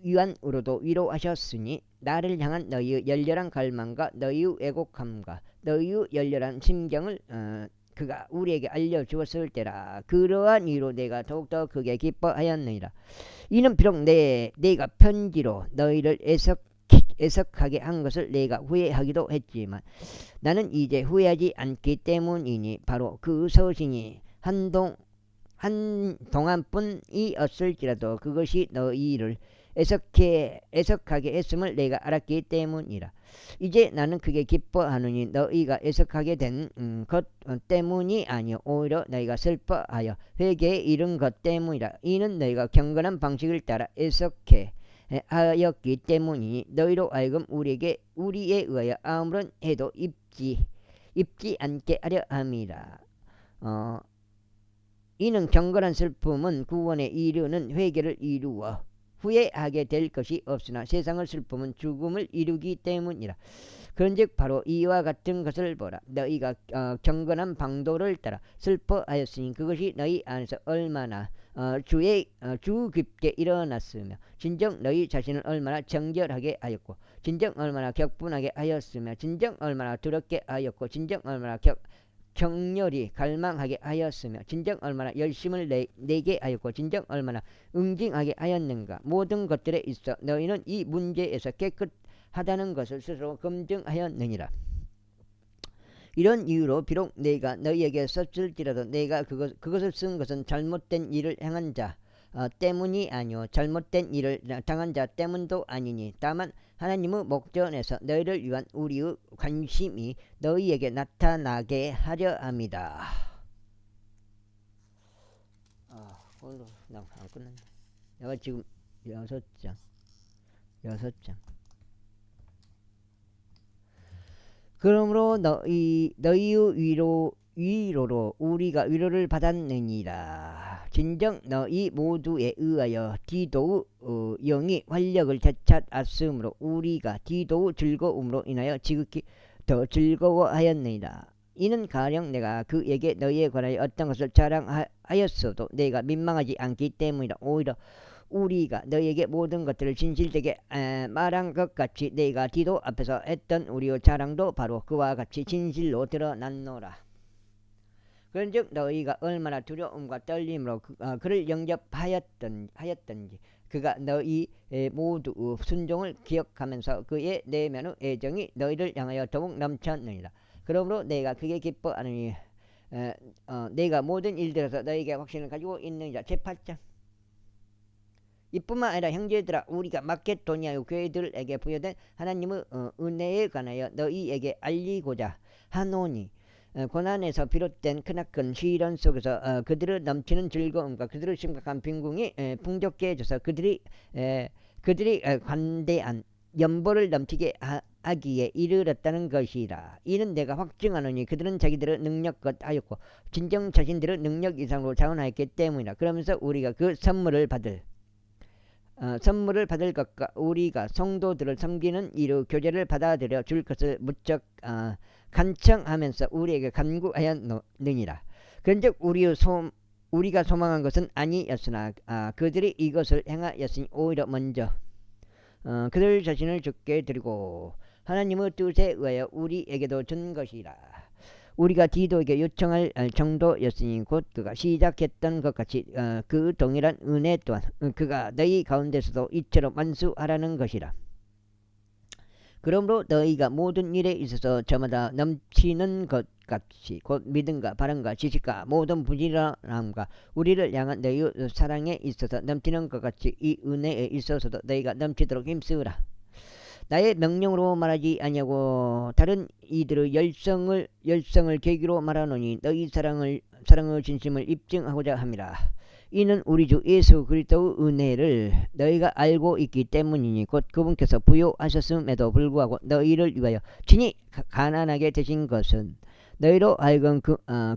위안으로도 위로하셨으니 나를 향한 너희의 열렬한 갈망과 너희의 애곡함과 너희의 열렬한 심경을 그가 우리에게 알려주었을 때라. 그러한 이유로 내가 더욱더 크게 기뻐하였느니라. 이는 비록 내가 편지로 너희를 애석하게 한 것을 내가 후회하기도 했지만 나는 이제 후회하지 않기 때문이니 바로 그 서신이 한동안뿐이었을지라도 그것이 너희를 애석하게 했음을 내가 알았기 때문이라. 이제 나는 크게 기뻐하노니 너희가 애석하게 된 것 때문이 아니요 오히려 너희가 슬퍼하여 회개에 이른 것 때문이라. 이는 너희가 경건한 방식을 따라 애석해 하였기 때문이니 너희로 하여금 우리에 의하여 아무런 해도 입지 않게 하려 함이라. 이는 경건한 슬픔은 구원에 이르는 회개를 이루어 후회하게 될 것이 없으나 세상의 슬픔은 죽음을 이루기 때문이라. 그런즉 바로 이와 같은 것을 보라. 너희가 경건한 방도를 따라 슬퍼하였으니 그것이 너희 안에서 얼마나 주 깊게 일어났으며 진정 너희 자신을 얼마나 정결하게 하였고 진정 얼마나 격분하게 하였으며 진정 얼마나 두렵게 하였고 진정 얼마나 격렬히 갈망하게 하였으며 진정 얼마나 열심을 내게 하였고 진정 얼마나 응징하게 하였는가. 모든 것들에 있어 너희는 이 문제에서 깨끗하다는 것을 스스로 검증하였느니라. 이런 이유로 비록 내가 너희에게 썼을지라도 내가 그것을 쓴 것은 잘못된 일을 행한 자 때문이 아니요 잘못된 일을 당한 자 때문도 아니니 다만 하나님의 목전에서 너희를 위한 우리의 관심이 너희에게 나타나게 하려 합니다. 오늘 안 끝났네. 내가 지금 6장 그러므로 너희의 위로로 우리가 위로를 받았느니라. 진정 너희 모두에 의하여 디도의 영이 활력을 되찾았으므로 우리가 디도의 즐거움으로 인하여 지극히 더 즐거워하였느니라. 이는 가령 내가 그에게 너희에 관하여 어떤 것을 자랑하였어도 내가 민망하지 않기 때문이라. 오히려 우리가 너희에게 모든 것들을 진실되게 말한 것 같이 내가 디도 앞에서 했던 우리의 자랑도 바로 그와 같이 진실로 드러났노라. 그런즉 너희가 얼마나 두려움과 떨림으로 그를 영접하였던지 그가 너희 모두의 순종을 기억하면서 그의 내면의 애정이 너희를 향하여 더욱 넘쳤느니라. 그러므로 내가 크게 기뻐하느니 내가 모든 일들에서 너희에게 확신을 가지고 있느니라. 제8장 이뿐만 아니라 형제들아 우리가 마케도니아의 교회들에게 부여된 하나님의 은혜에 관하여 너희에게 알리고자 하노니 고난에서 비롯된 크나큰 시련 속에서 그들의 넘치는 즐거움과 그들의 심각한 빈궁이 풍족해 해줘서 그들이 관대한 연보를 넘치게 하기에 이르렀다는 것이라. 이는 내가 확증하노니 그들은 자기들의 능력껏 하였고 진정 자신들의 능력 이상으로 자원하였기 때문이라. 그러면서 우리가 그 선물을 받을 것과 우리가 성도들을 섬기는 이로 교제를 받아들여 줄 것을 무척 간청하면서 우리에게 간구하였느니라. 그런즉 우리가 소망한 것은 아니었으나 그들이 이것을 행하였으니 오히려 먼저 그들 자신을 죽게 드리고 하나님의 뜻에 의하여 우리에게도 준 것이라. 우리가 디도에게 요청할 정도였으니 곧 그가 시작했던 것 같이 그 동일한 은혜 또한 그가 너희 가운데서도 이처럼 완수하라는 것이라. 그러므로 너희가 모든 일에 있어서 저마다 넘치는 것 같이 곧 믿음과 바람과 지식과 모든 부지런함과 우리를 향한 너희의 사랑에 있어서 넘치는 것 같이 이 은혜에 있어서도 너희가 넘치도록 힘쓰라. 나의 명령으로 말하지 아니하고 다른 이들의 열성을 계기로 말하노니 너희 사랑의 진심을 입증하고자 함이라. 이는 우리 주 예수 그리스도의 은혜를 너희가 알고 있기 때문이니 곧 그분께서 부요하셨음에도 불구하고 너희를 위하여 친히 가난하게 되신 것은 너희로 하여금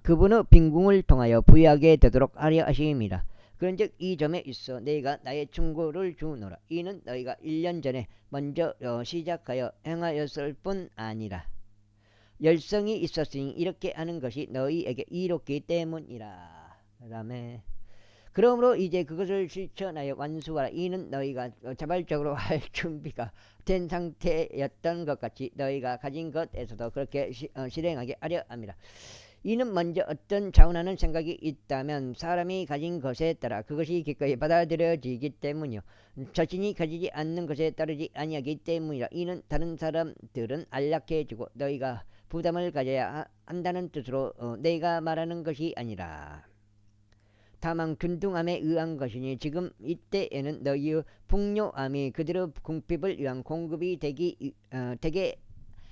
그분의 빈궁을 통하여 부유하게 되도록 하려 하심이라. 그런즉 이 점에 있어 내가 나의 충고를 주노라. 이는 너희가 1년 전에 먼저 시작하여 행하였을 뿐 아니라 열성이 있었으니 이렇게 하는 것이 너희에게 이롭기 때문이라. 그 다음에 그러므로 이제 그것을 실천하여 완수하라. 이는 너희가 자발적으로 할 준비가 된 상태였던 것 같이 너희가 가진 것에서도 그렇게 실행하게 하려 함이라. 이는 먼저 어떤 자원하는 생각이 있다면 사람이 가진 것에 따라 그것이 기꺼이 받아들여지기 때문이요 자신이 가지지 않는 것에 따르지 아니하기 때문이라. 이는 다른 사람들은 안락해지고 너희가 부담을 가져야 한다는 뜻으로 내가 말하는 것이 아니라 다만 균등함에 의한 것이니 지금 이때에는 너희의 풍요함이 그들의 궁핍을 위한 공급이 되게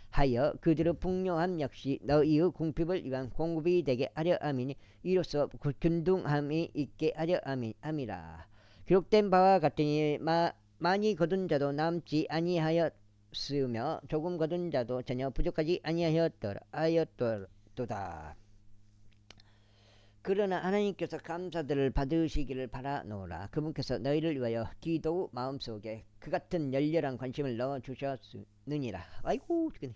하여 그들의 풍요함 역시 너희의 궁핍을 위한 공급이 되게 하려 함이니 이로써 균등함이 있게 하려 함이라. 기록된 바와 같으니 많이 거둔 자도 남지 아니하였으며 조금 거둔 자도 전혀 부족하지 아니하였도다. 그러나 하나님께서 감사들을 받으시기를 바라노라. 그분께서 너희를 위하여 디도의 마음속에 그 같은 열렬한 관심을 넣어주셨느니라. 아이고 죽겠네.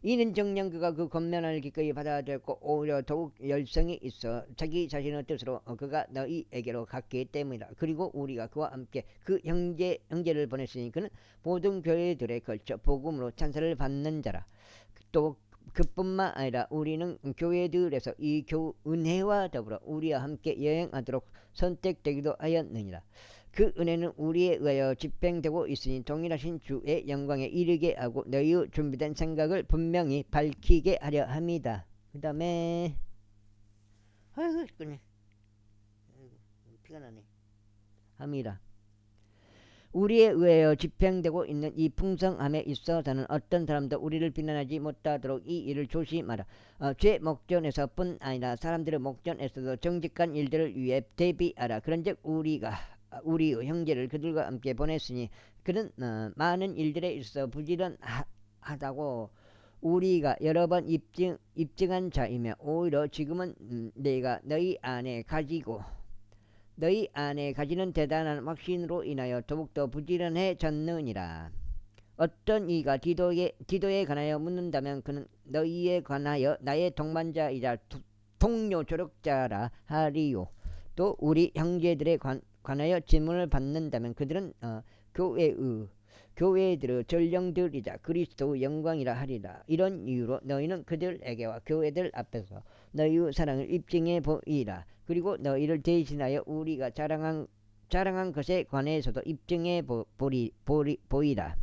이는 정녕 그가 그 권면을 기꺼이 받아들였고 오히려 더욱 열성이 있어 자기 자신의 뜻으로 그가 너희에게로 갔기 때문이라. 그리고 우리가 그와 함께 그 형제를 보냈으니 그는 모든 교회들에 걸쳐 복음으로 찬사를 받는 자라. 또 그뿐만 아니라 우리는 교회들에서 이 은혜와 더불어 우리와 함께 여행하도록 선택되기도 하였느니라. 그 은혜는 우리에 의하여 집행되고 있으니 동일하신 주의 영광에 이르게 하고 너희의 준비된 생각을 분명히 밝히게 하려 함이다. 그 다음에 아이고 그네 피가 나네. 함이라. 우리에 의하여 집행되고 있는 이 풍성함에 있어서는 어떤 사람도 우리를 비난하지 못하도록 이 일을 조심하라. 죄 목전에서뿐 아니라 사람들의 목전에서도 정직한 일들을 위해 대비하라. 그런즉 우리의 형제를 그들과 함께 보냈으니 그는 많은 일들에 있어 부지런하다고 우리가 여러 번 입증한 자이며 오히려 지금은 내가 너희 안에 가지는 대단한 확신으로 인하여 더욱더 부지런해졌느니라. 어떤 이가 디도에 관하여 묻는다면 그는 너희에 관하여 나의 동반자이자 동료 조력자라 하리요. 또 우리 형제들에 관하여 질문을 받는다면 그들은 교회들의 전령들이자 그리스도의 영광이라 하리라. 이런 이유로 너희는 그들에게와 교회들 앞에서 너희의 사랑을 입증해 보이라. 그리고 너희를 대신하여 우리가 자랑한 것에 관해서도 입증해 보이라.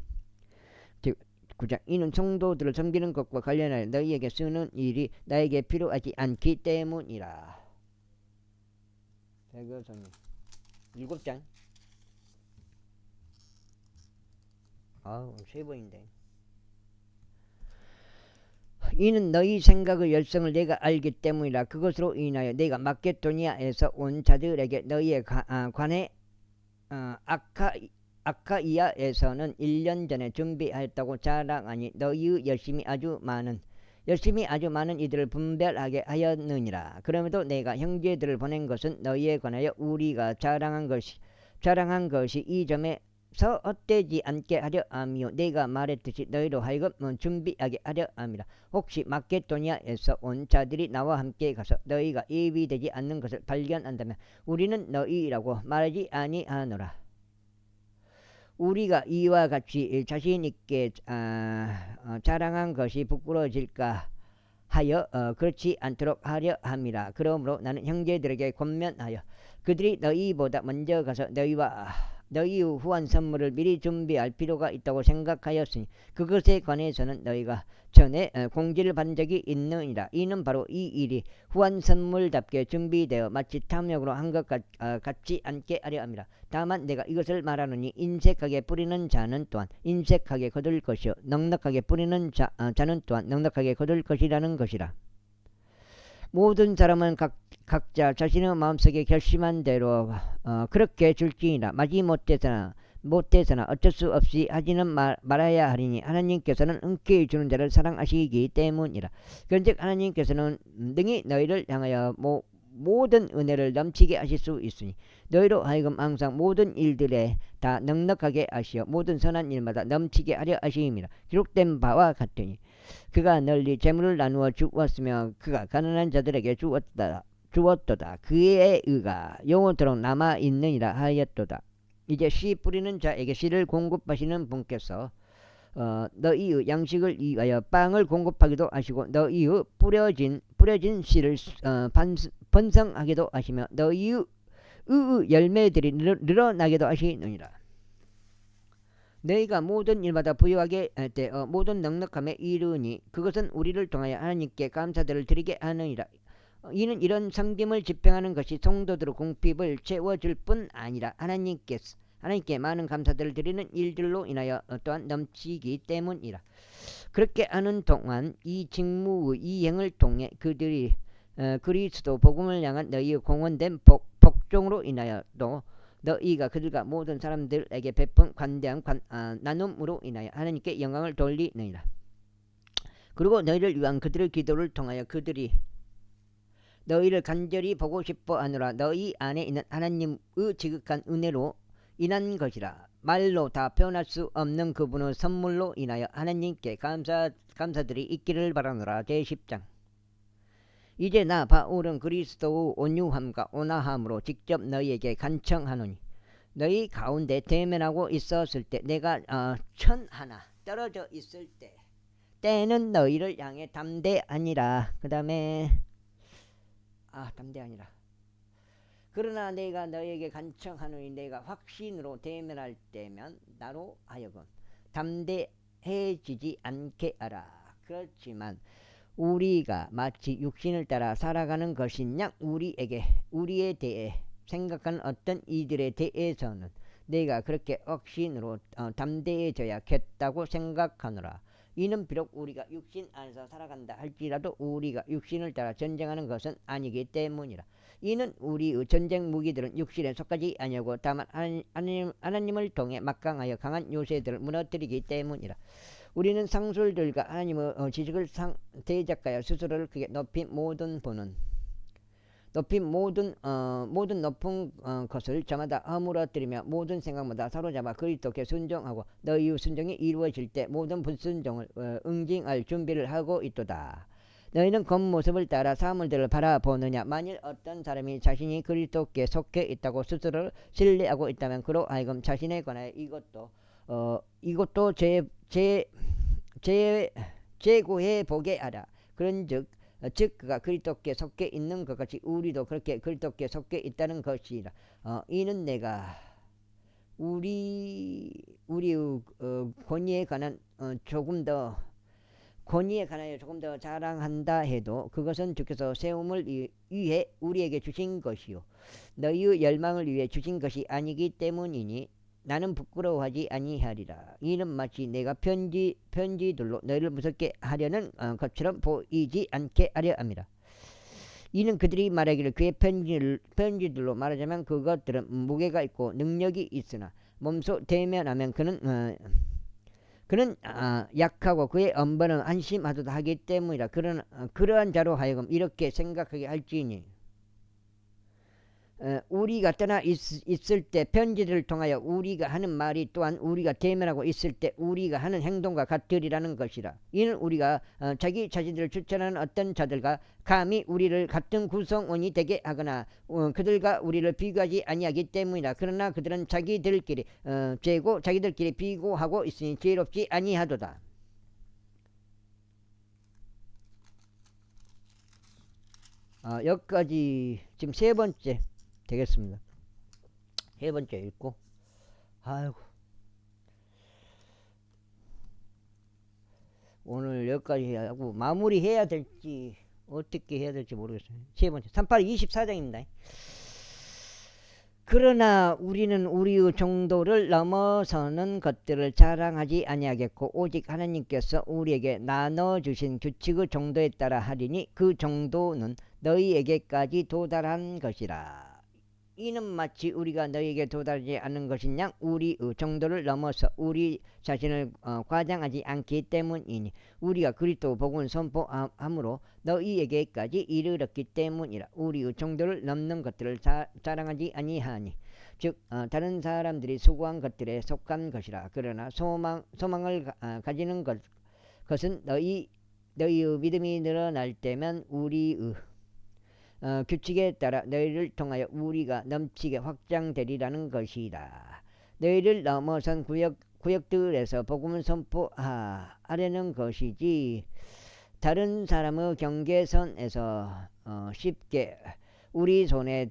9장 이는 성도들을 섬기는 것과 관련하여 너희에게 쓰는 일이 나에게 필요하지 않기 때문이라. 대교성이 7장 세 번인데. 이는 너희 생각의 열성을 내가 알기 때문이라. 그것으로 인하여 내가 마케도니아에서 온 자들에게 너희에 관해 아카이아에서는 1년 전에 준비하였다고 자랑하니 너희의 열심이 아주 많은 이들을 분별하게 하였느니라. 그럼에도 내가 형제들을 보낸 것은 너희에 관하여 우리가 자랑한 것이 이 점에서 헛되지 않게 하려 함이요 내가 말했듯이 너희로 하여금 준비하게 하려 함이라. 혹시 마케도니아에서 온 자들이 나와 함께 가서 너희가 예비되지 않는 것을 발견한다면 우리는 너희라고 말하지 아니하노라. 우리가 이와 같이 자신 있게 자랑한 것이 부끄러워질까 하여 그렇지 않도록 하려 함이라. 그러므로 나는 형제들에게 권면하여 그들이 너희보다 먼저 가서 너희 후한 선물을 미리 준비할 필요가 있다고 생각하였으니 그것에 관해서는 너희가 전에 공지를 받은 적이 있느니라. 이는 바로 이 일이 후한 선물답게 준비되어 마치 탐욕으로 한 것 같지 않게 하려 함이라. 다만 내가 이것을 말하노니 인색하게 뿌리는 자는 또한 인색하게 거둘 것이요 넉넉하게 뿌리는 자는 또한 넉넉하게 거둘 것이라는 것이라. 모든 사람은 각자 자신의 마음속에 결심한 대로 그렇게 줄지니라. 못해서나 어쩔 수 없이 하지는 말아야 하리니 하나님께서는 흔쾌히 주는 자를 사랑하시기 때문이라. 그런즉 하나님께서는 능히 너희를 향하여 모든 은혜를 넘치게 하실 수 있으니 너희로 하여금 항상 모든 일들에 다 넉넉하게 하시어 모든 선한 일마다 넘치게 하려 하심이라. 기록된 바와 같으니 그가 널리 재물을 나누어 주었으며 그가 가난한 자들에게 주었도다. 그의 의가 영원토록 남아있느니라 하였도다. 이제 씨 뿌리는 자에게 씨를 공급하시는 분께서 너희의 양식을 위하여 빵을 공급하기도 하시고 너희의 뿌려진 씨를 번성하기도 하시며 너희의 열매들이 늘어나기도 하시느니라. 너희가 모든 일마다 부유하게 되어 모든 넉넉함에 이르니 그것은 우리를 통하여 하나님께 감사들을 드리게 하느니라. 이는 이런 섬김을 집행하는 것이 성도들의 궁핍을 채워줄 뿐 아니라 하나님께 많은 감사들을 드리는 일들로 인하여 또한 넘치기 때문이라. 그렇게 하는 동안 이 직무의 이행을 통해 그들이 그리스도 복음을 향한 너희의 공헌된 복종으로 인하여 또 너희가 그들과 모든 사람들에게 베푼 관대한 나눔으로 인하여 하나님께 영광을 돌리느니라. 그리고 너희를 위한 그들의 기도를 통하여 그들이 너희를 간절히 보고 싶어 하노라. 너희 안에 있는 하나님의 지극한 은혜로 인한 것이라. 말로 다 표현할 수 없는 그분의 선물로 인하여 하나님께 감사들이 있기를 바라노라. 제10장. 이제 나 바울은 그리스도의 온유함과 온화함으로 직접 너희에게 간청하노니 너희 가운데 대면하고 있었을 때 내가 천하나 떨어져 있을 때는 너희를 향해 담대하니라. 그 다음에 담대하니라. 그러나 내가 너희에게 간청하노니 내가 확신으로 대면할 때면 나로 하여금 담대해지지 않게 하라. 그렇지만 우리가 마치 육신을 따라 살아가는 것이냐 우리에 대해 생각하는 어떤 이들에 대해서는 내가 그렇게 확신으로 담대해져야겠다고 생각하노라. 이는 비록 우리가 육신 안에서 살아간다 할지라도 우리가 육신을 따라 전쟁하는 것은 아니기 때문이라. 이는 우리의 전쟁 무기들은 육신에 속하지 아니하고 다만 하나님을 통해 막강하여 강한 요새들을 무너뜨리기 때문이라. 우리는 상술들과 하나님의 지식을 대적하여 스스로를 크게 높인 모든 높은 것을 저마다 허물어뜨리며 모든 생각마다 사로잡아 그리스도께 순종하고 너희의 순종이 이루어질 때 모든 불순종을 응징할 준비를 하고 있도다. 너희는 겉모습을 따라 사물들을 바라보느냐. 만일 어떤 사람이 자신이 그리스도께 속해 있다고 스스로를 신뢰하고 있다면 그로 하여금 자신에 관하여 이것도 제고해 보게 하라. 그런즉 그가 그리스도께 속해 있는 것 같이 우리도 그렇게 그리스도께 속해 있다는 것이라. 이는 내가 우리의 권위에 관하여 조금 더 자랑한다 해도 그것은 주께서 세움을 위해 우리에게 주신 것이요 너희의 열망을 위해 주신 것이 아니기 때문이니 나는 부끄러워하지 아니하리라. 이는 마치 내가 편지들로 너희를 무섭게 하려는 것처럼 보이지 않게 하려 함이라. 이는 그들이 말하기를 그의 편지들로 말하자면 그것들은 무게가 있고 능력이 있으나 몸소 대면하면 그는 약하고 그의 엄벌은 안심하도록 하기 때문이라. 그러한 자로 하여금 이렇게 생각하게 할지니 우리가 떠나 있을 때 편지를 통하여 우리가 하는 말이 또한 우리가 대면하고 있을 때 우리가 하는 행동과 같으리라는 것이라. 이는 우리가 자기 자신들을 추천하는 어떤 자들과 감히 우리를 같은 구성원이 되게 하거나 그들과 우리를 비교하지 아니하기 때문이라. 그러나 그들은 자기들끼리 죄고 자기들끼리 비교하고 있으니 지혜롭지 아니하도다. 여기까지 지금 세 번째 되겠습니다. 세 번째 읽고, 아이고, 오늘 여기까지 하고 마무리 해야 될지 어떻게 해야 될지 모르겠어요. 세 번째 3824장입니다. 그러나 우리는 우리의 정도를 넘어서는 것들을 자랑하지 아니하겠고 오직 하나님께서 우리에게 나눠주신 규칙의 정도에 따라 하리니 그 정도는 너희에게까지 도달한 것이라. 이는 마치 우리가 너희에게 도달하지 않은 것이냐 우리의 정도를 넘어서 우리 자신을 과장하지 않기 때문이니 우리가 그리스도 복음을 선포함으로 너희에게까지 이르렀기 때문이라. 우리의 정도를 넘는 것들을 자랑하지 아니하니 즉 다른 사람들이 수고한 것들에 속한 것이라. 그러나 소망을 가지는 것은 너희의 믿음이 늘어날 때면 우리의 규칙에 따라 너희를 통하여 우리가 넘치게 확장되리라는 것이다. 너희를 넘어선 구역들에서 복음을 선포하려는 것이지 다른 사람의 경계선에서 쉽게 우리 손에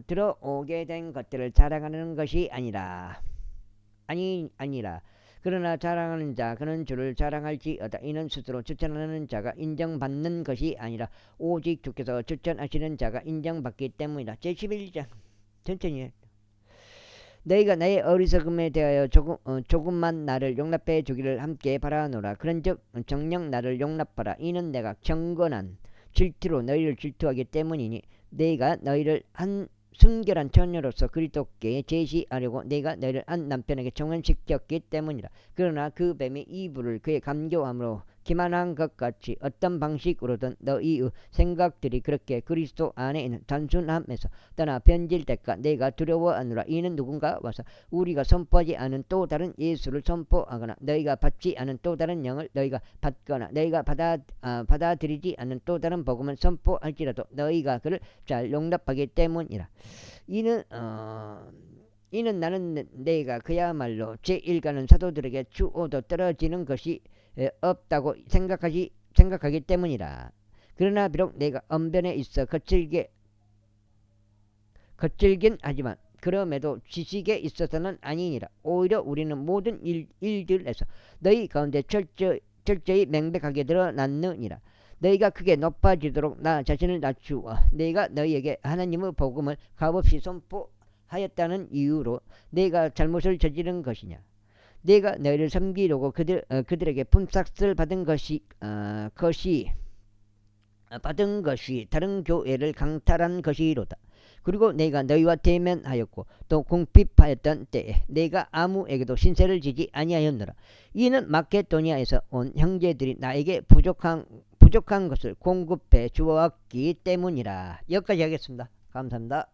들어오게 된 것들을 자랑하는 것이 아니라 그러나 자랑하는 자 그는 주를 자랑할지어다. 이는 스스로 추천하는 자가 인정받는 것이 아니라 오직 주께서 추천하시는 자가 인정받기 때문이다. 제11장 천천히 해. 너희가 나의 어리석음에 대하여 조금만 나를 용납해 주기를 함께 바라노라. 그런즉 정녕 나를 용납하라. 이는 내가 경건한 질투로 너희를 질투하기 때문이니 내가 너희를 한 순결한 처녀로서 그리스도께 제시하려고 내가 너희를 한 남편에게 정언시켰기 때문이라. 그러나 그 뱀이 이브를 그의 감교함으로 기만한 것 같이 어떤 방식으로든 너희의 생각들이 그렇게 그리스도 안에 있는 단순함에서 떠나 변질될까 내가 두려워하노라. 이는 누군가 와서 우리가 선포하지 않은 또 다른 예수를 선포하거나 너희가 받지 않은 또 다른 영을 너희가 받거나 너희가 받아들이지 않은 또 다른 복음을 선포할지라도 너희가 그를 잘 용납하기 때문이라. 이는 나는 내가 그야말로 제1가는 사도들에게 주어도 떨어지는 것이 없다고 생각하기 때문이라. 그러나 비록 내가 언변에 있어 거칠긴 하지만 그럼에도 지식에 있어서는 아니니라. 오히려 우리는 모든 일들에서 너희 가운데 철저히 명백하게 드러났느니라. 너희가 크게 높아지도록 나 자신을 낮추어 내가 너희에게 하나님의 복음을 값없이 선포하였다는 이유로 내가 잘못을 저지른 것이냐. 내가 너희를 섬기려고 그들에게 품삯을 받은 것이 다른 교회를 강탈한 것이로다. 그리고 내가 너희와 대면하였고 또 궁핍하였던 때에 내가 아무에게도 신세를 지지 아니하였노라. 이는 마케도니아에서 온 형제들이 나에게 부족한 것을 공급해 주었기 때문이라. 여기까지 하겠습니다. 감사합니다.